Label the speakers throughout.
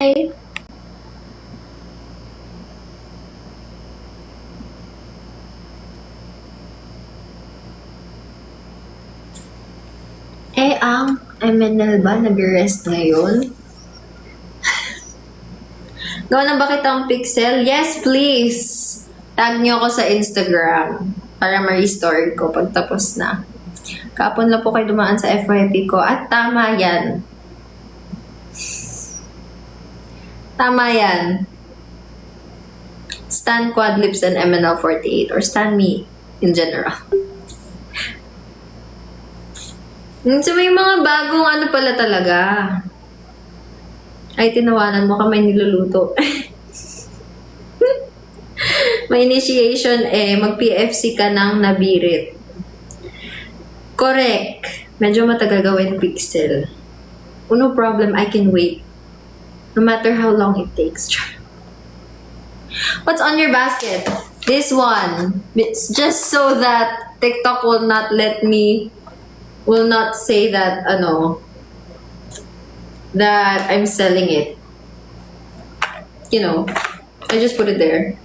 Speaker 1: Hi. Ang MNL ba nag-rest ngayon? Gawa na ba kitang pixel? Yes, please! Tag niyo ako sa Instagram para ma-restore ko pag tapos na. Kapon lang po kayo dumaan sa FYP ko at tama yan. Tama yan. Stan Quadlips and MNL48 or Stan me in general. So may mga bagong ano pala talaga. Ay, tinawanan mo ka, may niluluto. May initiation mag-PFC ka ng nabirit. Correct. Medyo matagal gawin pixel. No problem, I can wait. No matter how long it takes. What's on your basket? This one. It's just so that TikTok will not say that, that I'm selling it. I just put it there.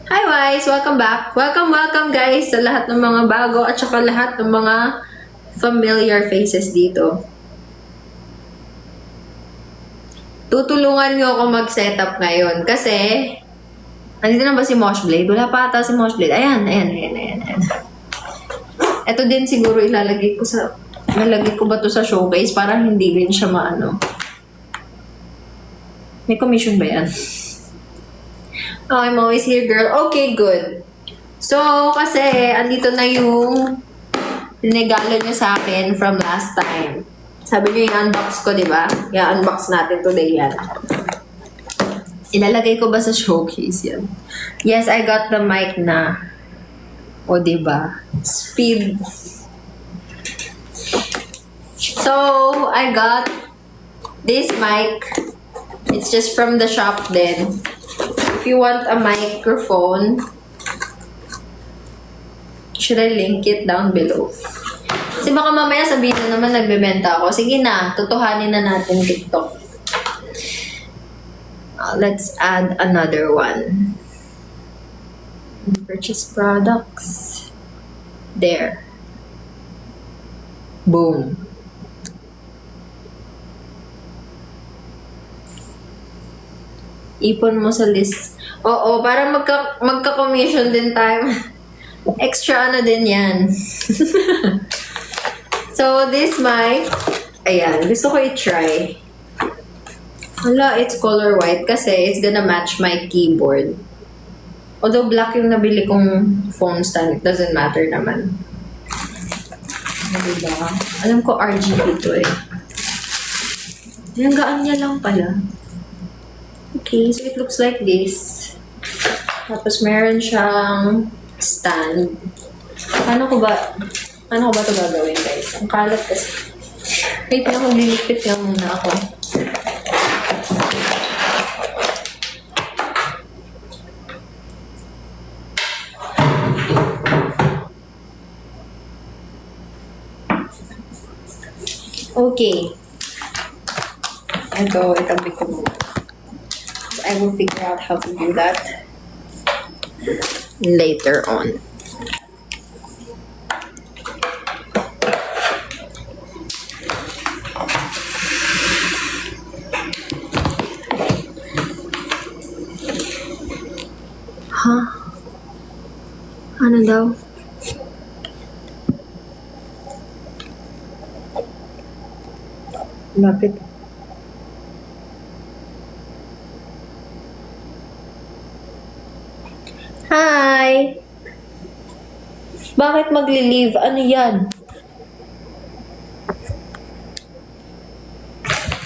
Speaker 1: Hi guys! Welcome back! Welcome guys sa lahat ng mga bago at saka lahat ng mga familiar faces dito. Tutulungan nyo ako mag-setup ngayon kasi andito na ba si Moshblade? Wala pa ata si Moshblade. Ayan. Ito din siguro ilalagay ko ba to sa showcase para hindi rin siya maano. May commission ba yan? Oh, I'm always here, girl. Okay, good. So, kasi andito na yung regalo niyo sa akin from last time. Sabi niyo yung unbox ko, di ba? I-unbox natin today yan. Ilalagay ko ba sa showcase yan? Yes, I got the mic na. O, di ba? Speed. So, I got this mic. It's just from the shop then. If you want a microphone, should I link it down below? Kasi baka mamaya sabihin na naman nagbebenta ako. Sige na, tutuhanin na natin TikTok. Let's add another one. Purchase products. There. Boom. Ipon mo sa list. Oo, para magka-commission din tayo. Extra ano din yan. So, this mic, ayan, gusto ko i-try. Hala, it's color white kasi it's gonna match my keyboard. Although black yung nabili kong phone stand, it doesn't matter naman. Diba? Alam ko RGB to eh. Yung gaan niya lang pala. Okay, so it looks like this. Tapos meron siyang stand. Paano ko ba ito gagawin, guys? Ang kalat kasi. Wait na, maglilipit lang muna ako. Okay. Ito, itabi ko muna. I will figure out how to do that later on. Huh? Ano daw? Lapit. Hi! Bakit magli-leave? Ano yan?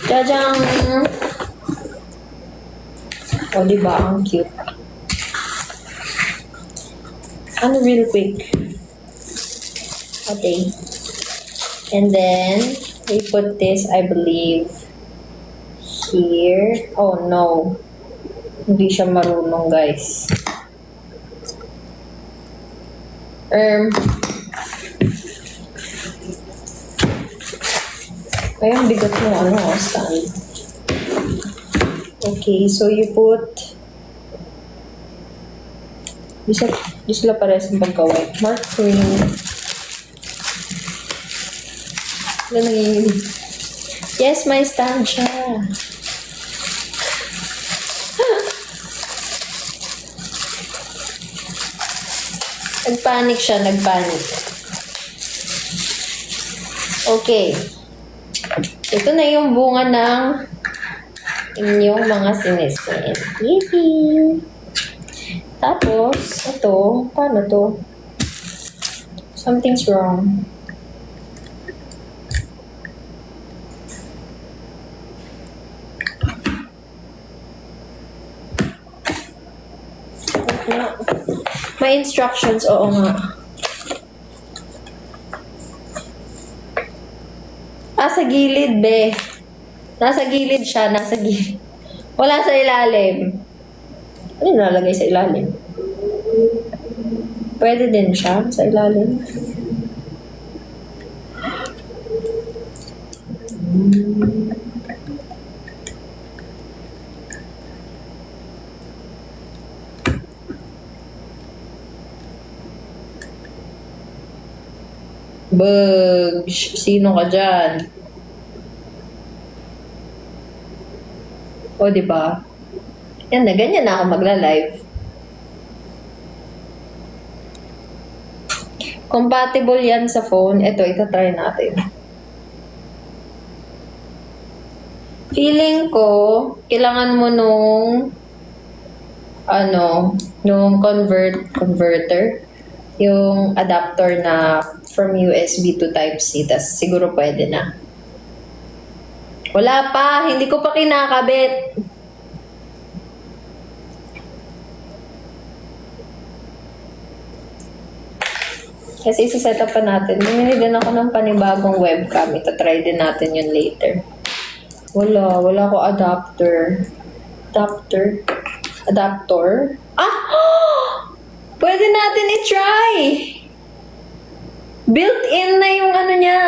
Speaker 1: Jajang! O, diba? Ang cute. Ano real quick? Okay. And then, we put this, I believe, here. Oh, no. Hindi siya marunong, guys. Kaya ang bigat mo, stand. Okay, so you put... Di sila pares ng pagka-white. Mark cream. Ano nangyayari? Yes, may stand siya. Nagpanic siya, nagpanic. Okay. Ito na yung bunga ng inyong mga sinisin. Yippee! Tapos, ito, paano to? Something's wrong. May instructions, oo nga. Sa gilid, be. Nasa gilid siya, nasa gilid. Wala sa ilalim. Ano yung nalagay sa ilalim? Pwede din siya sa ilalim. Sino ka dyan? O, diba? Yan na, ganyan na ako magla-live. Compatible yan sa phone. Ito, itatry natin. Feeling ko, kailangan mo nung converter, yung adapter na from USB to Type-C, tas siguro pwede na. Wala pa, hindi ko pa kinakabit. Kasi isa-set up pa natin. Bumili din ako ng panibagong webcam. Ito-try din natin yun later. Wala ko adapter. Adapter? Pwede natin i-try! Built-in na yung ano niya.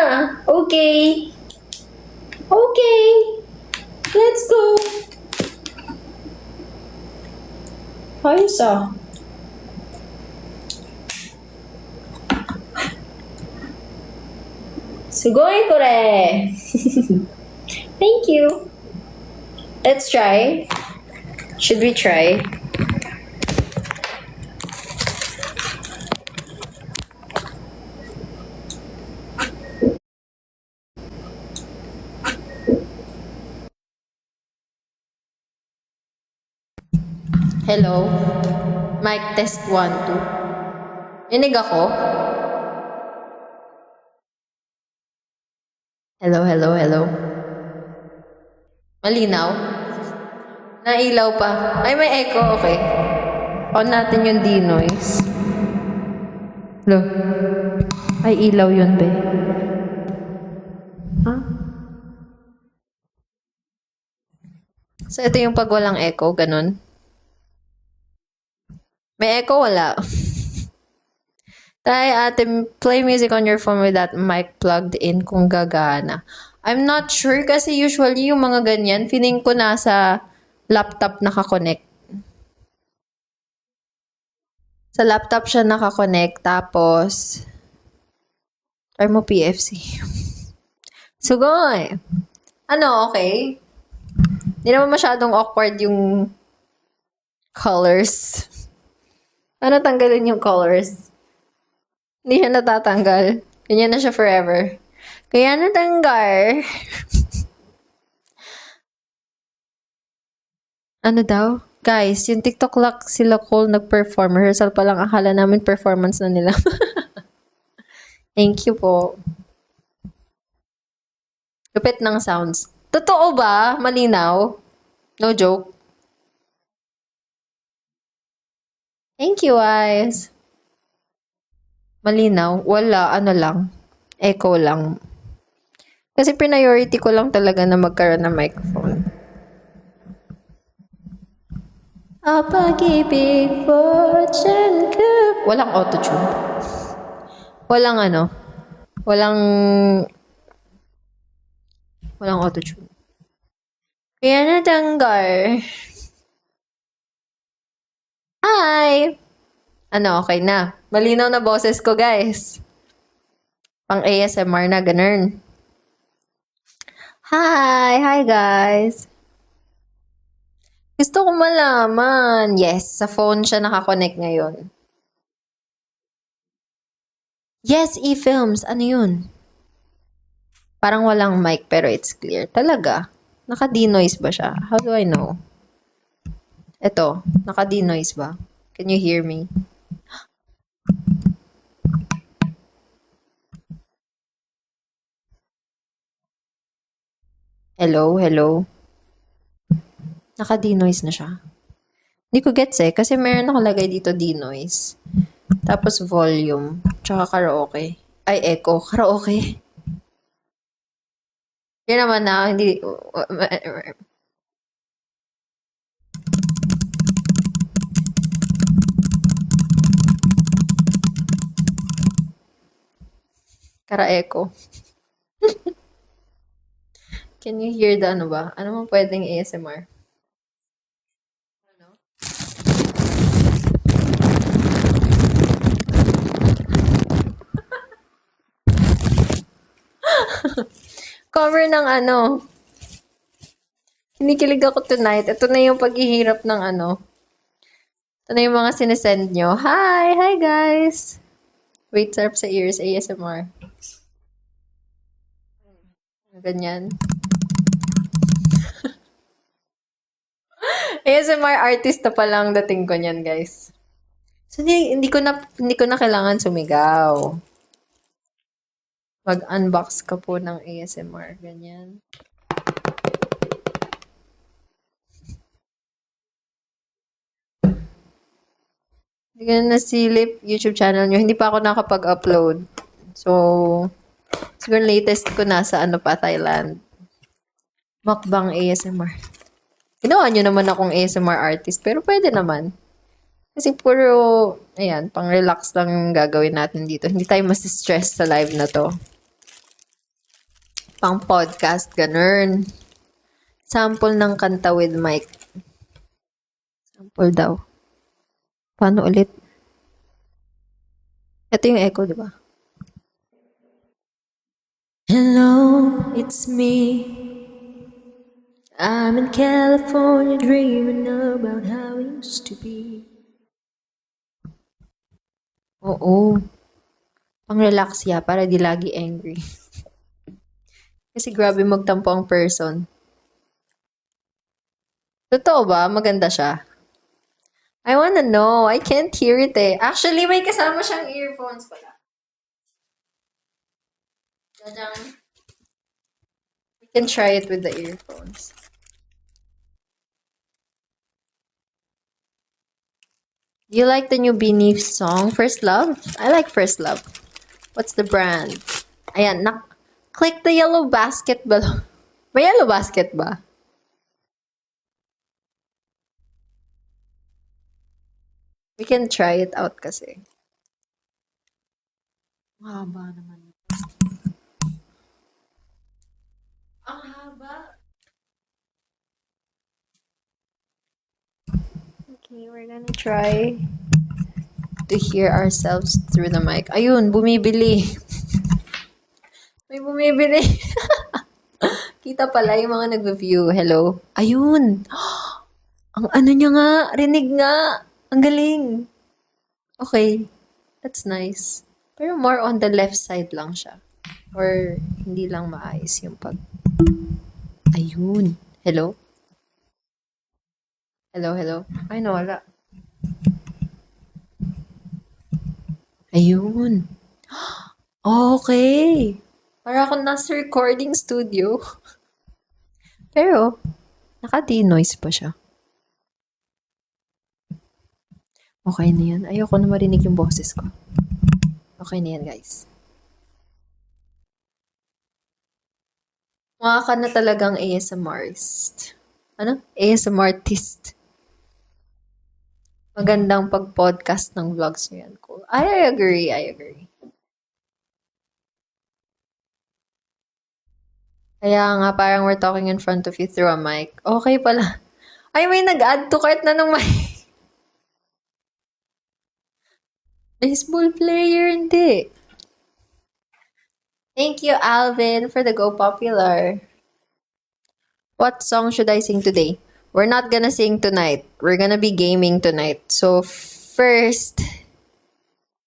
Speaker 1: Okay. Let's go. Ayos ah. Sugoi kore! Thank you. Let's try. Should we try? Hello? Mic test 1, 2. Inig ako? Hello. Malinaw? Nailaw pa. Ay, may echo. Okay. On natin yung denoise. Hello? Ay, ilaw yun, be. Huh? So, ito yung pag walang echo. Ganun. May echo, wala. Try play music on your phone with that mic plugged in kung gagana. I'm not sure kasi usually yung mga ganyan, feeling ko nasa laptop nakakonect. Sa laptop siya nakakonect, tapos try mo PFC. Sugoy! Ano, okay? Hindi naman masyadong awkward yung colors. Ano tanggalin yung colors? Hindi siya natatanggal. Ganyan na siya forever. Kaya natanggal. Ano daw? Guys, yung TikTok lock sila Cole nag-perform. Rehearsal pa lang, akala namin performance na nila. Thank you po. Lupit ng sounds. Totoo ba? Malinaw? No joke. Thank you, guys. Malinaw? Wala, ano lang. Echo lang. Kasi priority ko lang talaga na magkaroon ng microphone. A pag-ibig, fortune, cup. Walang autotune. Walang Walang autotune. Kaya natanggal. Hi! Ano, okay na. Malinaw na boses ko, guys. Pang ASMR na, ganun. Hi! Hi, guys! Gusto ko malaman. Yes, sa phone siya nakakonect ngayon. Yes, e-films. Ano yun? Parang walang mic pero it's clear. Talaga? Naka-denoise ba siya? How do I know? Eto, naka-denoise ba? Can you hear me? Hello? Hello? Naka-denoise na siya. Hindi ko gets eh, kasi meron nakalagay dito denoise. Tapos volume, tsaka karaoke. Ay, echo. Karaoke. Yun naman na, hindi... Kara-echo. Can you hear the ano ba? Ano man pwedeng ASMR? Ano? Cover ng ano. Kinikilig ako tonight. Ito na yung paghihirap ng ano. Ito na yung mga sinesend nyo. Hi! Hi guys! Wait, sarap sa ears. ASMR. Ganyan. ASMR artist na palang dating ko niyan, guys. So, hindi ko na kailangan sumigaw. Mag-unbox ka po ng ASMR. Ganyan. Hindi ko na nasilip YouTube channel nyo. Hindi pa ako nakapag-upload. So, siguro latest ko nasa ano pa, Thailand. Mukbang ASMR. Ginawa nyo naman akong ASMR artist, pero pwede naman. Kasi puro, ayan, pang-relax lang yung gagawin natin dito. Hindi tayo mas-stress sa live na to. Pang-podcast, ganun. Sample ng kanta with mic. Sample daw. Paano ulit? Ito yung echo, di ba? Hello, it's me. I'm in California dreaming about how it used to be. Oo. Pang-relax ya, para di lagi angry. Kasi grabe magtampo ang person. Totoo ba? Maganda siya. I wanna know. I can't hear it eh. Actually, may kasama siyang earphones pala. Dadang. We can try it with the earphones. Do you like the new Beneath song, First Love? I like First Love. What's the brand? Ayan, click the yellow basket below. May yellow basket ba? We can try it out kasi. Mahaba naman. Ang haba. Okay, we're gonna try to hear ourselves through the mic. Ayun, bumibili. May bumibili. Kita pala yung mga nag-view. Hello? Ayun! Ang ano niya nga, rinig nga. Ang galing. Okay. That's nice. Pero more on the left side lang siya. Or hindi lang maayos yung pag... Ayun. Hello? Hello, hello? Ay, nawala. Ayun. Okay. Para akong nasa recording studio. Pero, naka-denoise pa siya. Okay na yan. Ayoko na marinig yung boses ko. Okay na yan, guys. Mukha ka na talagang ASMRist. Ano? ASMR artist. Magandang pag-podcast ng vlogs mo yan. Cool. I agree, I agree. Kaya nga, parang we're talking in front of you through a mic. Okay pala. Ay, may nag-add to cart na ng mic. Baseball player, hindi. Thank you, Alvin, for the Go Popular. What song should I sing today? We're not gonna sing tonight. We're gonna be gaming tonight. So, first,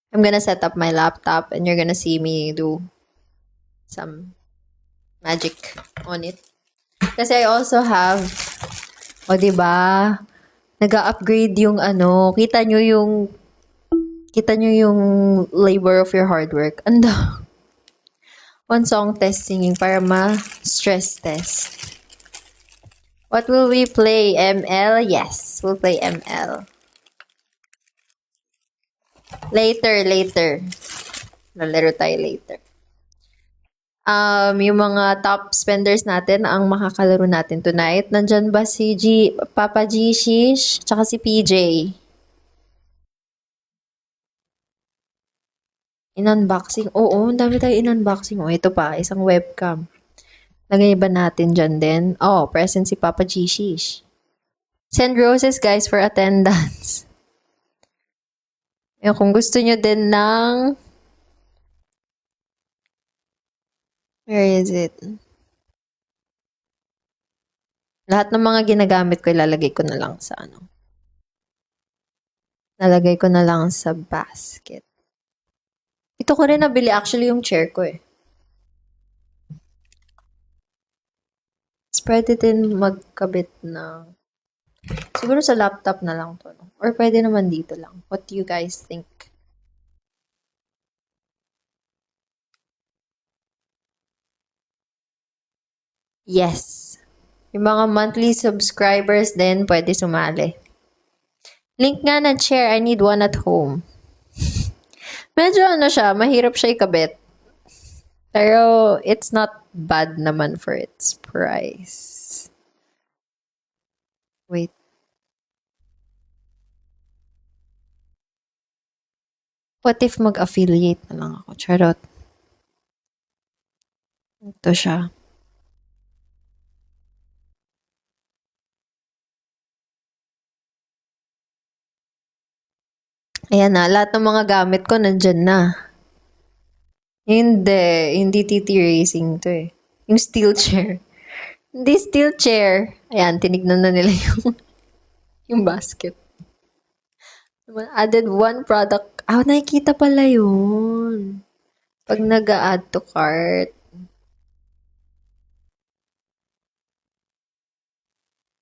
Speaker 1: I'm gonna set up my laptop and you're gonna see me do some magic on it. Kasi I also have, o diba, nag-upgrade yung ano, kita nyo yung labor of your hard work. Ando. One song test singing para ma-stress test. What will we play? ML? Yes, we'll play ML. Later. Lalaro tayo later. Yung mga top spenders natin ang makakalaro natin tonight. Nandyan ba si Papa G, Shish, tsaka si PJ? In-unboxing. Oo, ang dami tayo in-unboxing. Oh, ito pa, isang webcam. Lagay ba natin dyan din? Oh, present si Papa G, Shish. Send roses, guys, for attendance. Yung kung gusto nyo din ng... Where is it? Lahat ng mga ginagamit ko, ilalagay ko na lang sa ano. Nalagay ko na lang sa basket. Ito ko rin nabili actually yung chair ko eh. Pwede din magkabit na... Siguro sa laptop na lang to. No? Or pwede naman dito lang. What do you guys think? Yes. Yung mga monthly subscribers din, pwede sumali. Link nga na chair. I need one at home. Medyo ano siya, mahirap siya ikabit. Pero it's not bad naman for its price. Wait. What if mag-affiliate na lang ako? Charot. Ito siya. Ayan na, lahat ng mga gamit ko nandyan na. Hindi TT Racing to eh. Yung steel chair. Hindi steel chair. Ayan, tinignan na nila yung basket. Added one product. Nakikita pala yun. Pag nag-add to cart.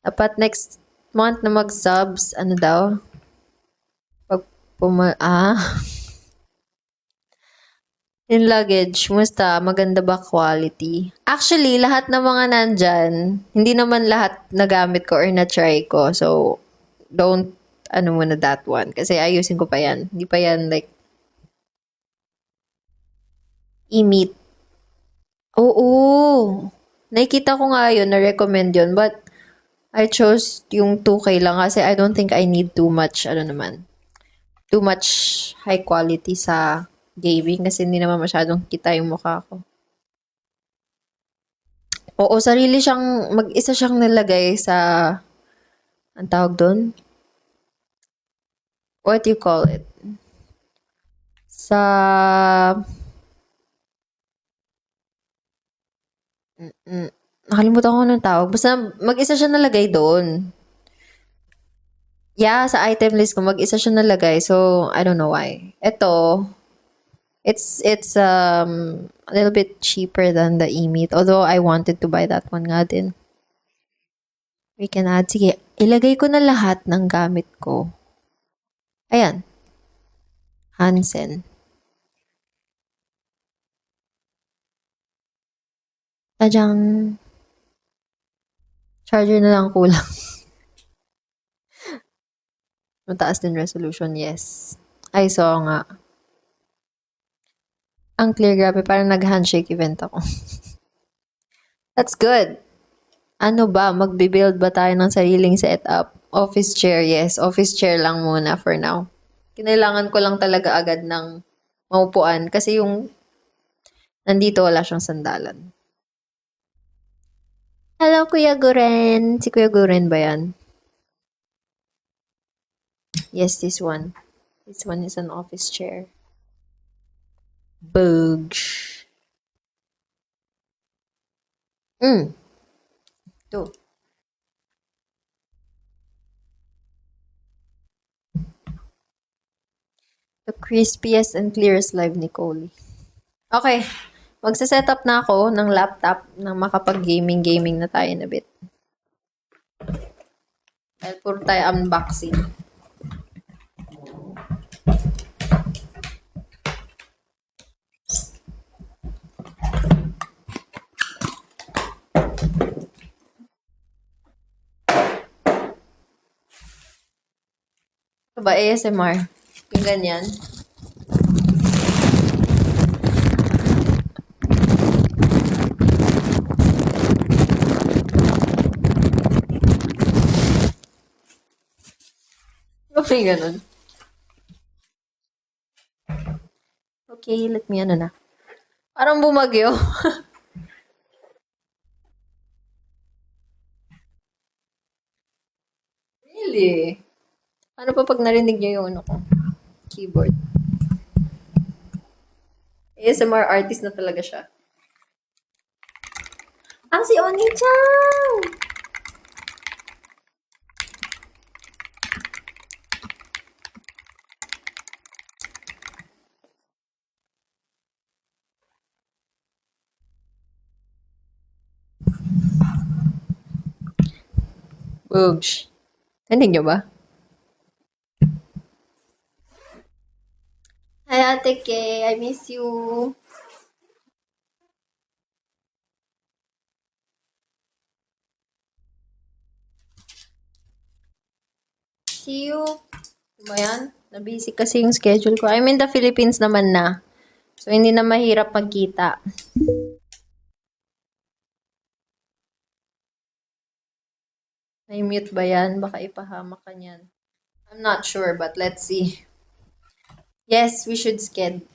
Speaker 1: Dapat next month na mag-subs, ano daw? Yung luggage, musta? Maganda ba quality? Actually, lahat ng mga nandyan, hindi naman lahat nagamit ko or na-try ko. So, don't, muna that one. Kasi ayusin ko pa yan. Hindi pa yan, like, i-meet. Oo. Nakikita ko nga yun, na-recommend yun. But, I chose yung 2K lang kasi I don't think I need too much, too much high quality sa gaming kasi hindi naman masyadong kita yung mukha ko. Oo, sarili siyang, mag-isa siyang nilagay sa, ang tawag doon? What do you call it? Sa, nakalimutan ko ng tawag. Basta mag-isa siya nalagay doon. Yeah, sa item list ko, mag-isa siya nalagay. So, I don't know why. Ito, it's a little bit cheaper than the e-meat. Although, I wanted to buy that one nga din. We can add. Sige, ilagay ko na lahat ng gamit ko. Ayan. Hansen. Tadyang charger na lang kulang. Mataas din resolution, yes. Ay, so nga. Ang clear, grabe. Parang nag-handshake event ako. That's good. Ano ba? Magbe-build ba tayo ng sariling setup? Office chair, yes. Office chair lang muna for now. Kinailangan ko lang talaga agad ng maupuan kasi yung nandito wala siyang sandalan. Hello, Kuya Guren. Si Kuya Guren ba yan? Yes, this one. This one is an office chair. Bugs. Ito. The crispiest and clearest live ni Coley. Okay. Magsa-set up na ako ng laptop na makapag-gaming na tayo na bit. Dahil puro tayo unboxing. Ito ba ASMR? Yung ganyan. Okay, ganun. Okay, let me ano na. Parang bumagyo. Really? Ano pa pag narinig niyo yung ano ko? Keyboard. ASMR artist na talaga siya. Ang si Oni-chan! Bugs. Narinig niyo ba? Hi, Ate Kay. I miss you. See you. Ano ba yan? Nabisi kasi yung schedule ko. I'm in the Philippines naman na. So, hindi na mahirap magkita. May mute ba yan? Baka ipahamak ka niyan. I'm not sure, but let's see. Yes, we should sked.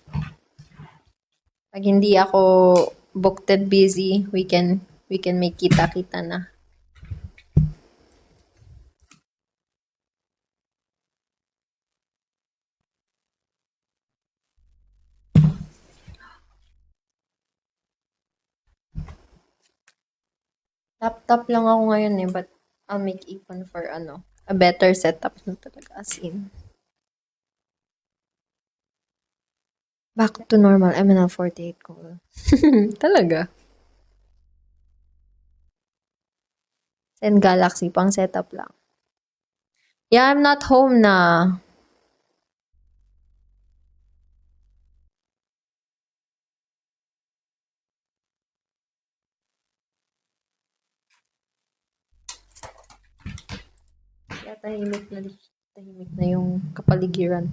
Speaker 1: Pag hindi ako booked and busy, we can make kita-kita na. Laptop lang ako ngayon eh, but I'll make ipon for a better setup na talaga as in. Back to normal, MNL 48 call. Talaga. Send Galaxy, pang setup lang. Yeah, I'm not home na. Kaya tahimik na yung kapaligiran.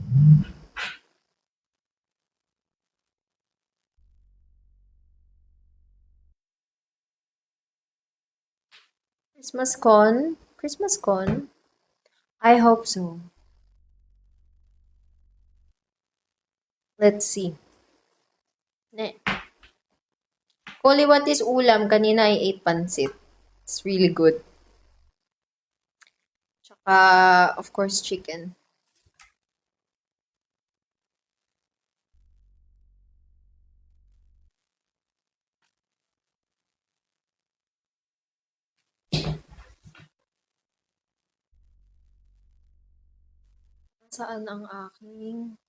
Speaker 1: Christmas con? Christmas con? I hope so. Let's see. Ne. Koli, what is ulam? Kanina I ate pansit. It's really good. Tsaka, of course, chicken. Saan ang aking...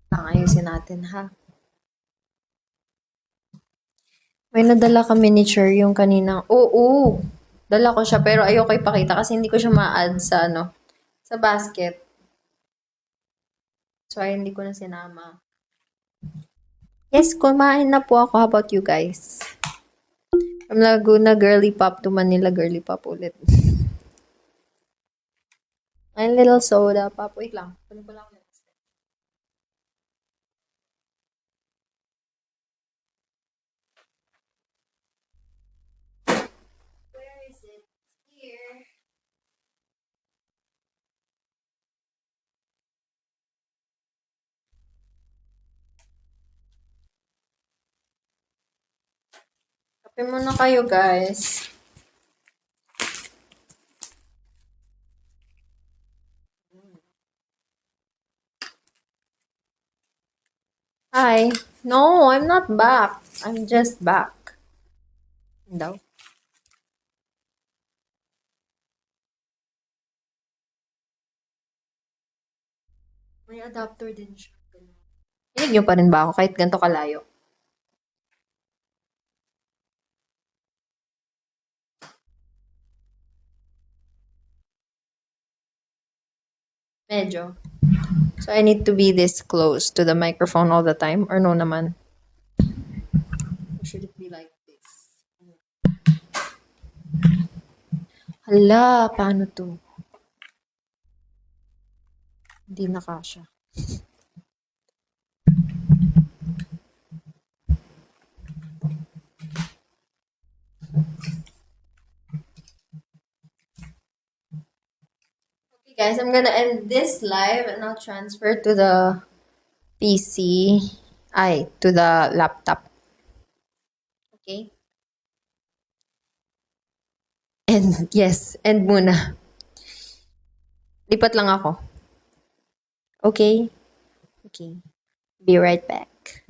Speaker 1: Ayusin natin, ha? May nadala ka miniature yung kaninang... Oo! Dala ko siya, pero ayoko ipakita kasi hindi ko siya ma-add sa sa basket. So, ay, hindi ko na sinama. Yes, kumain na po ako. How about you guys? From Laguna girly pop to Manila girly pop ulit. My little soda pop. Wait lang. Kunin ko lang ulit. Where is it? Here. Kape muna kayo, guys. Hi. No, I'm not back. I'm just back. Daw. May adapter din siya. Hinig niyo pa rin ba ako kahit ganito kalayo? Medyo. So I need to be this close to the microphone all the time or no naman? Or should it be like this? Hala, paano to? Hindi na kasha. Okay guys, I'm gonna end this live and I'll transfer to the PC. To the laptop. Okay? And yes, end muna. Lipat lang ako. Okay? Okay. Be right back.